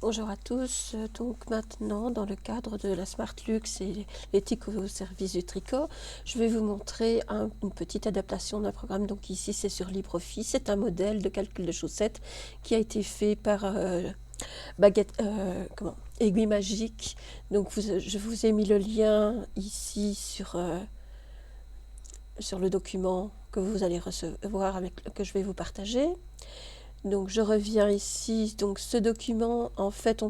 Bonjour à tous. Donc maintenant, dans le cadre de la Smart Luxe et l'éthique au service du tricot, je vais vous montrer une petite adaptation d'un programme. Donc ici, c'est sur LibreOffice. C'est un modèle de calcul de chaussettes qui a été fait par Aiguille Magique. Donc je vous ai mis le lien ici sur le document que vous allez recevoir, que je vais vous partager. Donc je reviens ici, donc ce document en fait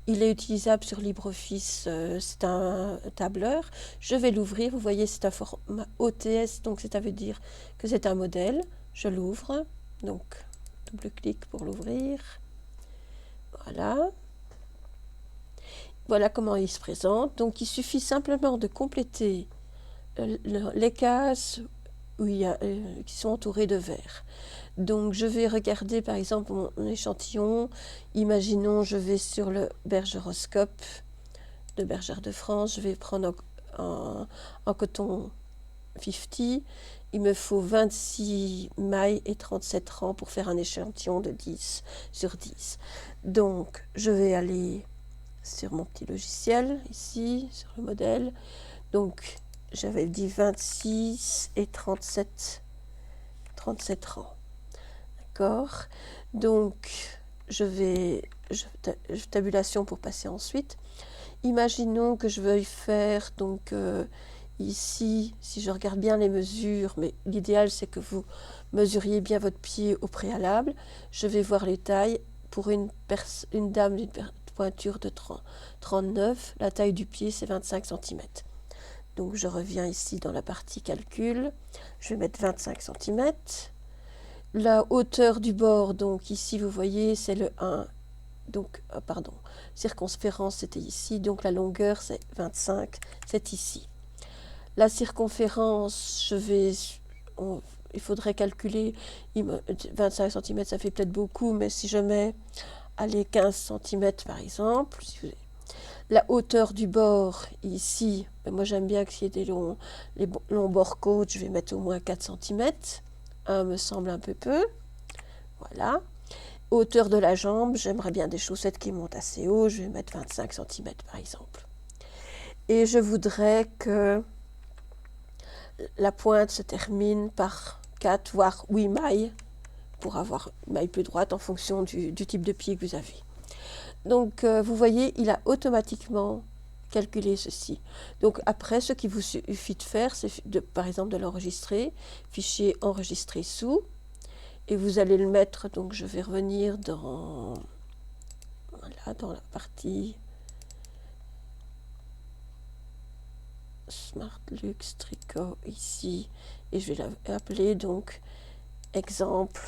il est utilisable sur LibreOffice, c'est un tableur. Je vais l'ouvrir, vous voyez c'est un format OTS, donc ça veut dire que c'est un modèle. Je l'ouvre, donc double-clic pour l'ouvrir. Voilà comment il se présente. Donc il suffit simplement de compléter les cases qui sont entourées de vert. Donc je vais regarder par exemple mon échantillon. Imaginons je vais sur le bergeroscope de Bergère de France. Je vais prendre en coton 50. Il me faut 26 mailles et 37 rangs pour faire un échantillon de 10 sur 10. Donc je vais aller sur mon petit logiciel ici, sur le modèle. Donc j'avais dit 26 et 37 rangs. D'accord. Donc tabulation pour passer ensuite. Imaginons que je veuille faire donc ici, si je regarde bien les mesures, mais l'idéal c'est que vous mesuriez bien votre pied au préalable. Je vais voir les tailles. Pour une dame d'une pointure de 39, la taille du pied c'est 25 cm. Donc je reviens ici dans la partie calcul, je vais mettre 25 cm. La hauteur du bord, donc ici vous voyez c'est le 1, donc circonférence c'était ici, donc la longueur c'est 25, c'est ici. La circonférence, il faudrait calculer, 25 cm ça fait peut-être beaucoup, mais si je mets 15 cm par exemple, la hauteur du bord ici, moi j'aime bien qu'il y ait les longs bords côtes, je vais mettre au moins 4 cm. 1 me semble un peu peu. Voilà. Hauteur de la jambe, j'aimerais bien des chaussettes qui montent assez haut, je vais mettre 25 cm par exemple. Et je voudrais que la pointe se termine par 4 voire 8 mailles pour avoir une maille plus droite en fonction du type de pied que vous avez. Donc vous voyez, il a automatiquement calculé ceci. Donc après, ce qu'il vous suffit de faire, c'est par exemple de l'enregistrer, fichier enregistré sous, et vous allez le mettre, donc je vais revenir dans la partie Smart Luxe Tricot ici, et je vais l'appeler donc exemple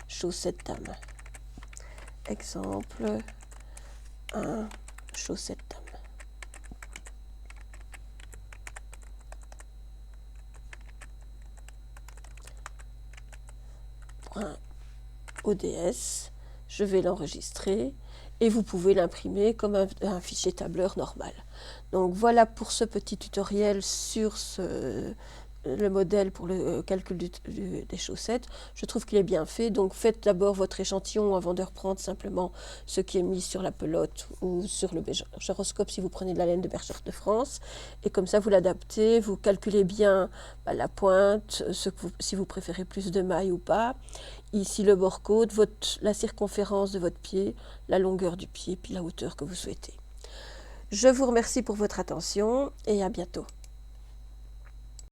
chaussette dame. Exemple 1 chaussette dame. ODS, je vais l'enregistrer et vous pouvez l'imprimer comme un fichier tableur normal. Donc voilà pour ce petit tutoriel sur le modèle pour le calcul des chaussettes. Je trouve qu'il est bien fait, donc faites d'abord votre échantillon avant de reprendre simplement ce qui est mis sur la pelote ou sur le bergeroscope si vous prenez de la laine de Bergère de France, et comme ça vous l'adaptez, vous calculez bien la pointe, si vous préférez plus de mailles ou pas, ici le bord côte, la circonférence de votre pied, la longueur du pied, puis la hauteur que vous souhaitez. Je vous remercie pour votre attention et à bientôt.